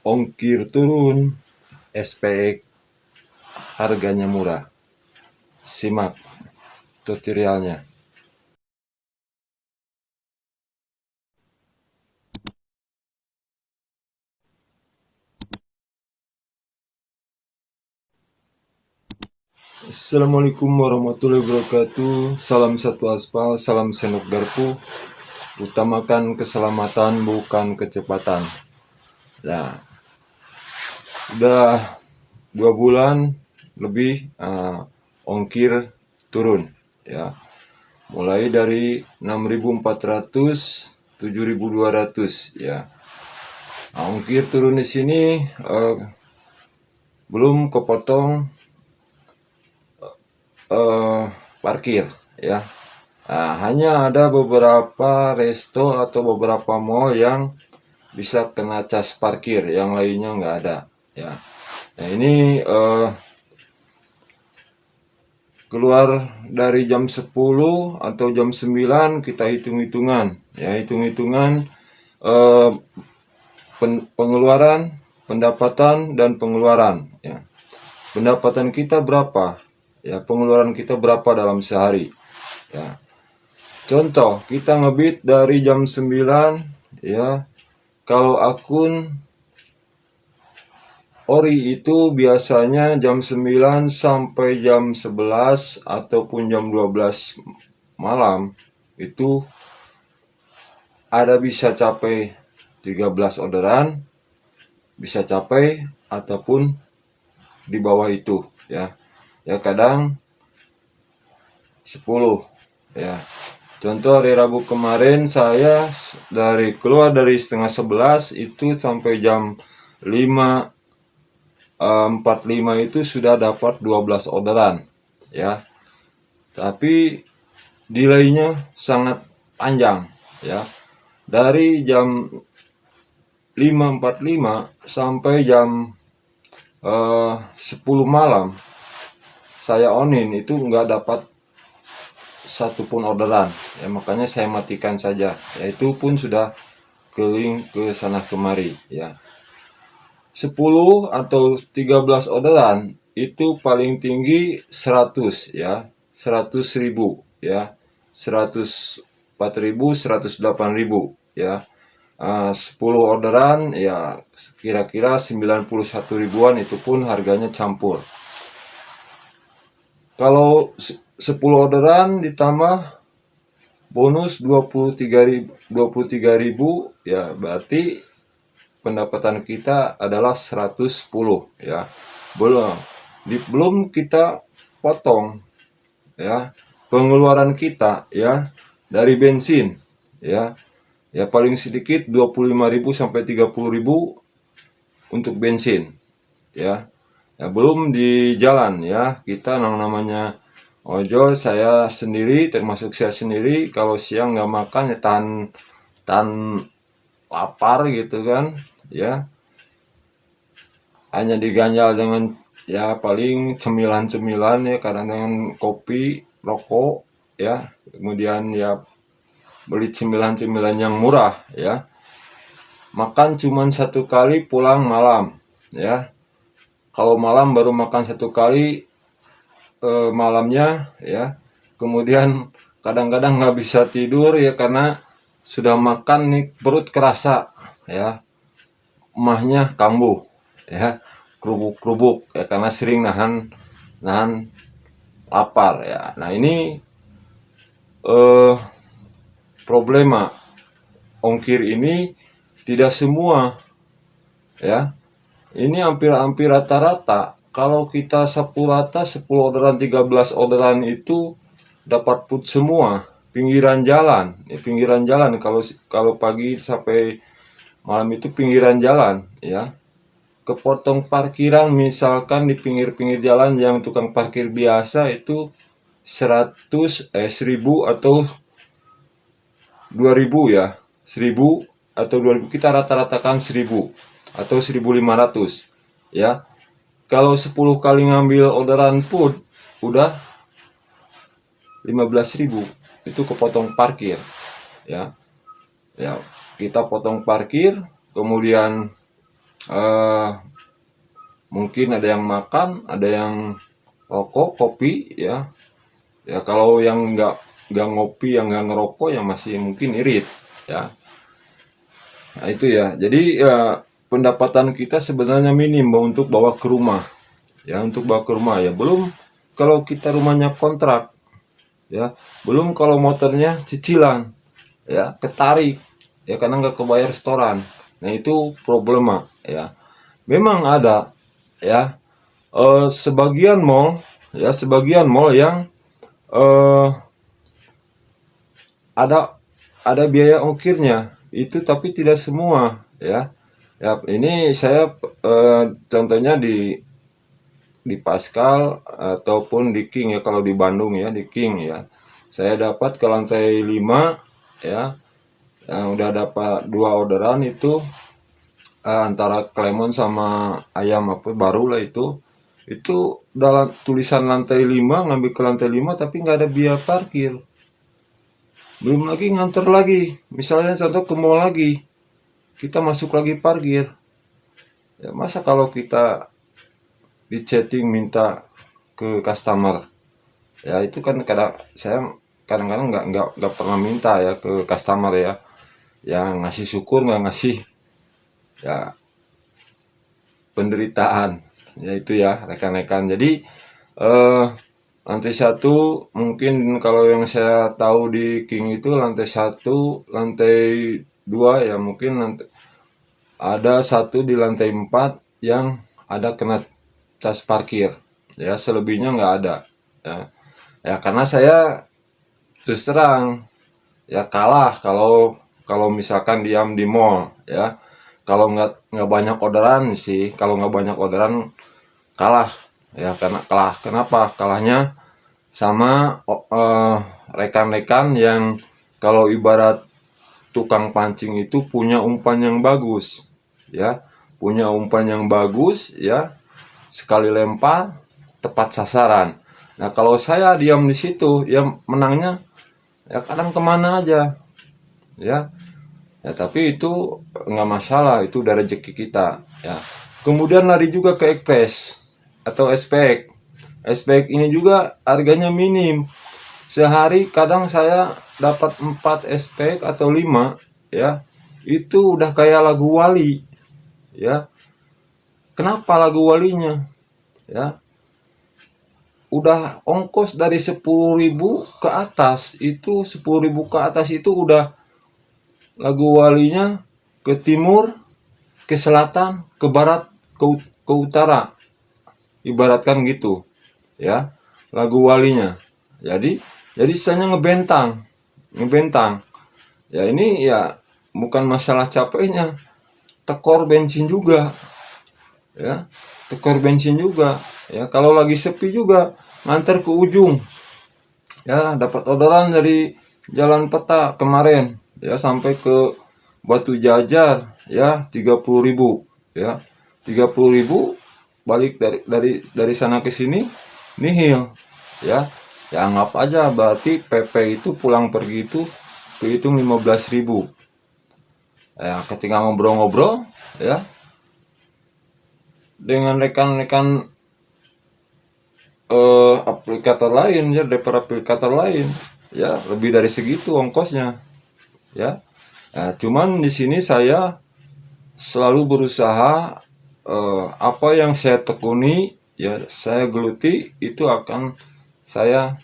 Ongkir turun, SPX harganya murah. Simak tutorialnya. Assalamualaikum warahmatullahi wabarakatuh. Salam satu aspal, salam senok garpu. Utamakan keselamatan bukan kecepatan. Nah, udah 2 bulan lebih ongkir turun ya. Mulai dari 6.400, 7.200 ya. Ongkir turun di sini belum kepotong parkir ya. Hanya ada beberapa resto atau beberapa mall yang bisa kena cas parkir, yang lainnya nggak ada ya. Nah ini keluar dari jam 10 atau jam 9 kita hitung-hitungan ya, hitung-hitungan pengeluaran, pendapatan dan pengeluaran ya. Pendapatan kita berapa ya, pengeluaran kita berapa dalam sehari ya. Contoh, kita ngebit dari jam 9 ya. Kalau akun ori itu biasanya jam 9 sampai jam 11 ataupun jam 12 malam itu ada bisa capai 13 orderan, bisa capai ataupun di bawah itu ya. Ya kadang 10 ya. Contoh hari Rabu kemarin saya keluar dari setengah 11 itu sampai jam 5.45 itu sudah dapat 12 orderan ya. Tapi delaynya sangat panjang ya. Dari jam 5.45 sampai jam 10 malam saya onin itu nggak dapat satupun orderan ya, makanya saya matikan saja ya. Itu pun sudah keliling ke sana kemari ya. 10 atau 13 orderan itu paling tinggi 100 ya, 100.000 ya, 104.000, 108.000 ya. 10 orderan ya kira-kira 91 ribuan, itu pun harganya campur. Kalau 10 orderan ditambah bonus 23.000 ya, berarti pendapatan kita adalah 110 ya. Belum kita potong ya pengeluaran kita ya dari bensin ya. Ya paling sedikit 25.000 sampai 30.000 untuk bensin ya. Ya belum di jalan ya, kita namanya ojol, saya sendiri termasuk saya sendiri kalau siang nggak makan ya tahan lapar gitu kan ya, hanya diganjal dengan ya paling cemilan-cemilan ya, kadang dengan kopi, rokok ya, kemudian ya beli cemilan-cemilan yang murah ya, makan cuman 1 kali pulang malam ya. Kalau malam baru makan 1 kali malamnya ya, kemudian kadang-kadang nggak bisa tidur ya karena sudah makan nih perut kerasa ya, emahnya kambuh ya, kerubuk-kerubuk ya karena sering nahan lapar ya. Nah ini problema ongkir ini tidak semua ya, ini hampir rata-rata. Kalau kita sapu rata 10 orderan, 13 orderan itu dapat put semua pinggiran jalan ya, pinggiran jalan. Kalau pagi sampai malam itu pinggiran jalan ya. Kepotong parkiran misalkan di pinggir-pinggir jalan yang tukang parkir biasa itu 100 1000 atau 2000 ya, 1000 atau 2000, kita rata-ratakan 1000 atau 1500 ya. Kalau 10 kali ngambil orderan pun udah 15.000 itu kepotong parkir ya. Ya kita potong parkir, kemudian eh, mungkin ada yang makan, ada yang rokok, kopi, ya. Ya kalau yang nggak ngopi, yang nggak ngerokok, yang masih mungkin irit, ya. Nah, itu ya. Jadi ya, pendapatan kita sebenarnya minim untuk bawa ke rumah, ya, untuk bawa ke rumah ya. Belum kalau kita rumahnya kontrak, ya. Belum kalau motornya cicilan, ya, ketarik, ya, karena nggak kebayar setoran. Nah itu problema, ya. Memang ada, ya, sebagian mall yang eh, ada biaya ongkirnya itu, tapi tidak semua, ya. Ya ini saya contohnya di Pascal ataupun di King, ya, kalau di Bandung, ya, di King, ya. Saya dapat ke lantai 5, ya, yang udah dapat 2 orderan itu, antara Clemon sama ayam apa baru lah itu dalam tulisan lantai 5, ngambil ke lantai 5 tapi nggak ada biaya parkir. Belum lagi nganter lagi, misalnya contoh ke mall lagi, kita masuk lagi parkir. Ya, masa kalau kita di chatting minta ke customer, ya itu kan saya kadang-kadang nggak pernah minta ya ke customer, ya, yang ngasih syukur, nggak ngasih, ya, penderitaan, ya itu ya rekan-rekan. Jadi lantai 1 mungkin kalau yang saya tahu di King itu lantai 1, lantai 2, ya, mungkin ada satu di lantai 4 yang ada kena cas parkir, ya, selebihnya nggak ada, ya. Ya karena saya terus terang, ya, kalah kalau kalau misalkan diam di mall, ya. Kalau nggak banyak orderan sih, kalau nggak banyak orderan kalah, ya, karena kalah. Kenapa kalahnya? Sama rekan-rekan yang kalau ibarat tukang pancing itu punya umpan yang bagus, ya, punya umpan yang bagus, ya, sekali lempar tepat sasaran. Nah kalau saya diam di situ, ya, menangnya ya kadang kemana aja, ya. Ya tapi itu nggak masalah, itu udah rezeki kita, ya. Kemudian lari juga ke Express atau SPX. SPX ini juga harganya minim. Sehari kadang saya dapat 4 SPX atau 5, ya. Itu udah kayak lagu Wali, ya. Kenapa lagu Walinya? Ya. Udah ongkos dari 10.000 ke atas. Itu 10.000 ke atas itu udah lagu Walinya ke timur, ke selatan, ke barat, ke utara. Ibaratkan gitu, ya. Lagu Walinya. Jadi saya ngebentang. Ya ini ya bukan masalah capeknya, tekor bensin juga, ya. Tekor bensin juga, ya. Kalau lagi sepi juga nganter ke ujung, ya, dapat orderan dari Jalan Peta kemarin, ya, sampai ke Batu Jajar, ya, 30.000, ya. 30.000 balik dari sana ke sini nihil, ya. Ya anggap aja berarti PP itu pulang pergi itu kehitung 15.000. Ya ketika ngobrol-ngobrol, ya, dengan rekan-rekan aplikator lain, ya, developer aplikator lain, ya, lebih dari segitu ongkosnya, ya. Nah, cuman di sini saya selalu berusaha, apa yang saya tekuni, ya, saya geluti, itu akan saya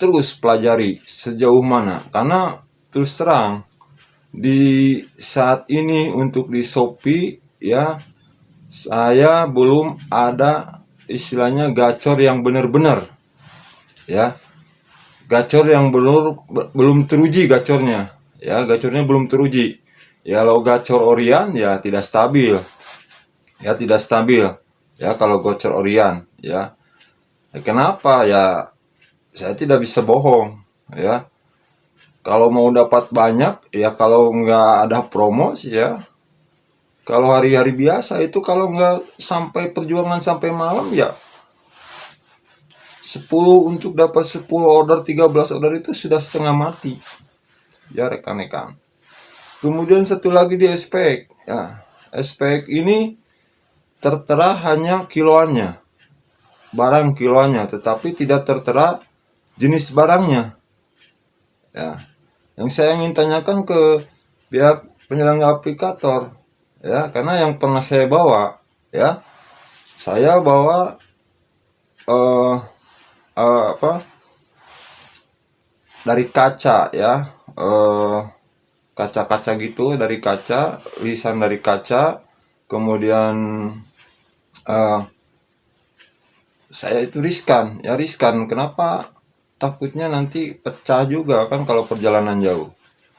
terus pelajari sejauh mana. Karena terus terang di saat ini untuk di Shopee, ya, saya belum ada istilahnya gacor yang benar-benar, ya, gacor yang belum teruji gacornya, ya, gacornya belum teruji. Ya kalau gacor Orion ya tidak stabil, ya, kalau gacor Orion, ya. Kenapa? Ya saya tidak bisa bohong, ya. Kalau mau dapat banyak, ya, kalau nggak ada promo sih, ya. Kalau hari-hari biasa itu kalau nggak sampai perjuangan sampai malam, ya 10 untuk dapat 10 order, 13 order itu sudah setengah mati, ya, rekan-rekan. Kemudian satu lagi di SPX, ya. SPX ini tertera hanya kiloannya, barang kiloannya, tetapi tidak tertera jenis barangnya. Ya, yang saya ingin tanyakan ke pihak penyelenggara aplikator, ya, karena yang pernah saya bawa, ya, saya bawa apa dari kaca, ya, kaca-kaca gitu, dari kaca, lisan dari kaca, kemudian saya itu riskan, ya riskan. Kenapa? Takutnya nanti pecah juga kan kalau perjalanan jauh.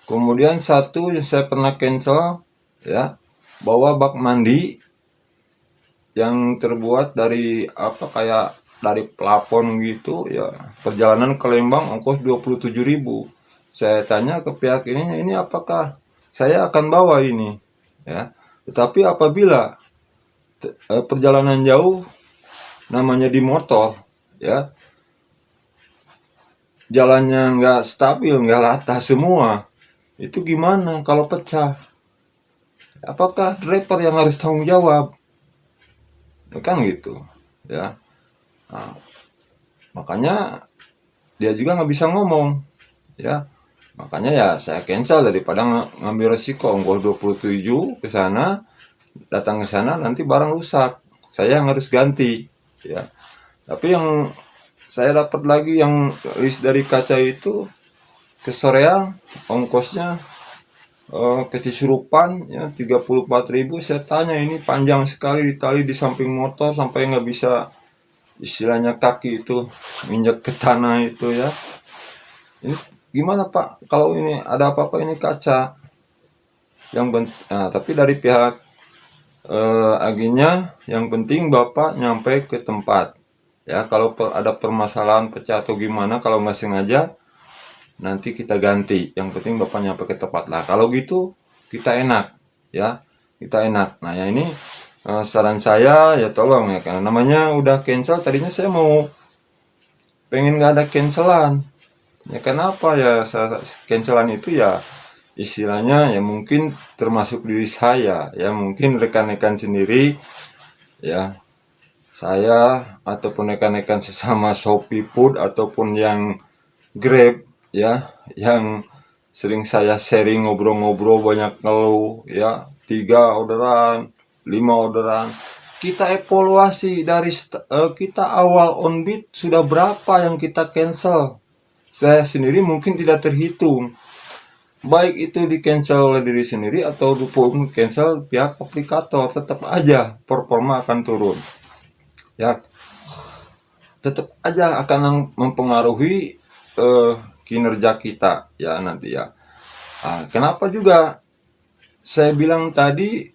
Kemudian satu yang saya pernah cancel, ya, bawa bak mandi yang terbuat dari apa, kayak dari plafon gitu, ya. Perjalanan ke Lembang ongkos 27.000. Saya tanya ke pihak ini apakah saya akan bawa ini, ya. Tetapi apabila perjalanan jauh, namanya di motor, ya, jalannya nggak stabil, nggak rata semua, itu gimana kalau pecah? Apakah driver yang harus tanggung jawab? Ya kan gitu, ya. Nah, makanya dia juga nggak bisa ngomong, ya. Makanya ya saya cancel daripada ngambil resiko ongkos 27 ke sana, datang ke sana nanti barang rusak, saya yang harus ganti, ya. Tapi yang saya dapat lagi yang list dari kaca itu ke Soreang, ongkosnya kesurupan, ya 34.000. Saya tanya, ini panjang sekali ditali di samping motor sampai nggak bisa, istilahnya kaki itu injak ke tanah itu, ya. Ini gimana Pak kalau ini ada apa-apa, ini kaca yang nah, tapi dari pihak aginya yang penting Bapak nyampe ke tempat, ya. Kalau ada permasalahan pecah atau gimana, kalau nggak sengaja nanti kita ganti, yang penting Bapak nyampe ke tempat lah. Kalau gitu kita enak, ya, kita enak. Nah, ya ini saran saya, ya tolong, ya, karena namanya udah cancel. Tadinya saya mau pengen nggak ada cancelan, ya. Kenapa? Ya cancelan itu ya istilahnya ya mungkin termasuk diri saya, ya, mungkin rekan-rekan sendiri, ya, saya ataupun rekan-rekan sesama Shopee Food ataupun yang Grab, ya, yang sering saya sharing, ngobrol-ngobrol, banyak ngeluh, ya, 3 orderan, 5 orderan. Kita evaluasi dari kita awal on bid sudah berapa yang kita cancel. Saya sendiri mungkin tidak terhitung, baik itu di cancel oleh diri sendiri atau pun cancel pihak aplikator, tetap aja performa akan turun, ya. Tetap aja akan mempengaruhi kinerja kita, ya, nanti, ya. Nah, kenapa juga saya bilang tadi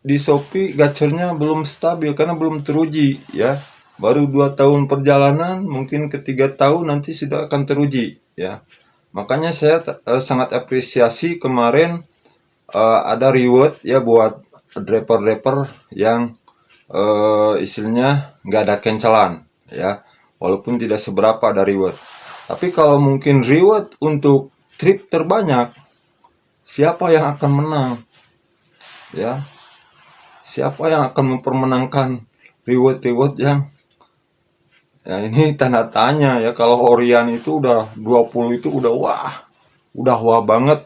di Shopee gacornya belum stabil, karena belum teruji, ya. Baru 2 tahun perjalanan, mungkin ketiga tahun nanti sudah akan teruji, ya. Makanya saya sangat apresiasi kemarin ada reward, ya, buat driver-driver yang istilahnya nggak ada cancelan, ya, walaupun tidak seberapa ada reward. Tapi kalau mungkin reward untuk trip terbanyak, siapa yang akan menang, ya? Siapa yang akan mempermenangkan reward-reward yang, ya, ini tanda tanya, ya. Kalau Orion itu udah 20 itu udah wah banget,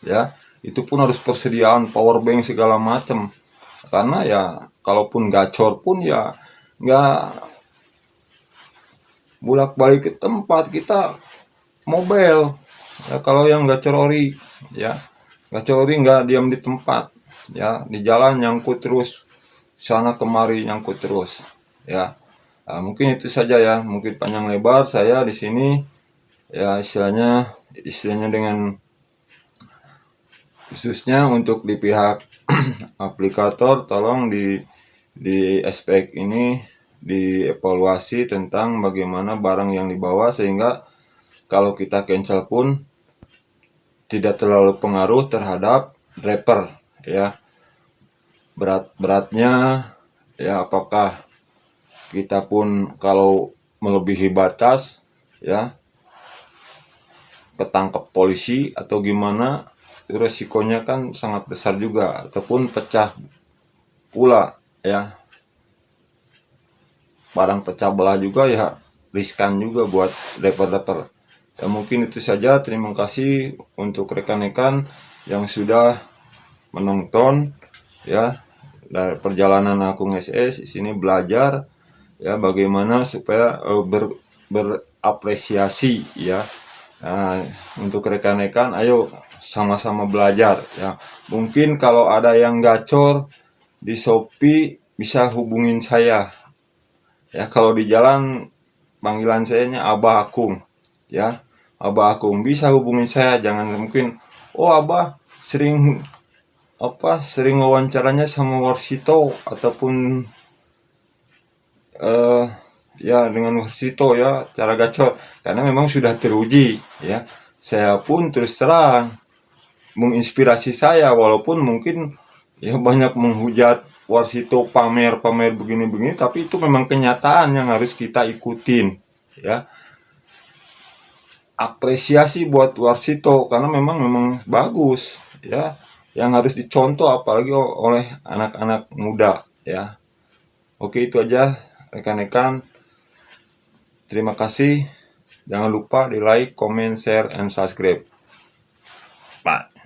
ya. Itu pun harus persediaan power bank segala macam, karena ya kalaupun gacor pun ya nggak bolak-balik ke tempat, kita mobile, ya. Kalau yang gacor ori, ya, gacor ori nggak diam di tempat, ya, di jalan nyangkut terus, sana kemari nyangkut terus, ya. Nah, mungkin itu saja, ya, mungkin panjang lebar saya di sini, ya, istilahnya dengan khususnya untuk di pihak aplikator, tolong di aspek ini dievaluasi tentang bagaimana barang yang dibawa, sehingga kalau kita cancel pun tidak terlalu pengaruh terhadap driver, ya. Beratnya, ya, apakah kita pun kalau melebihi batas, ya, ketangkep polisi atau gimana, resikonya kan sangat besar juga, ataupun pecah pula ya. Barang pecah belah juga ya riskan juga buat developer. Ya mungkin itu saja. Terima kasih untuk rekan-rekan yang sudah menonton ya dari perjalanan aku nge-SS. Di sini belajar ya bagaimana supaya berapresiasi ya. Nah, untuk rekan-rekan ayo sama-sama belajar ya. Mungkin kalau ada yang gacor di Shopee bisa hubungin saya ya. Kalau di jalan panggilan sayanya Abah Akung ya. Abah Akung bisa hubungin saya. Jangan mungkin oh Abah sering wawancaranya sama Warsito ataupun ya dengan Warsito ya cara gacor, karena memang sudah teruji ya. Saya pun terus terang menginspirasi saya, walaupun mungkin ya banyak menghujat Warsito pamer begini-begini, tapi itu memang kenyataan yang harus kita ikutin ya. Apresiasi buat Warsito karena memang bagus ya, yang harus dicontoh apalagi oleh anak-anak muda ya. Oke, itu aja rekan-rekan. Terima kasih. Jangan lupa di like, comment, share, and subscribe. Bye.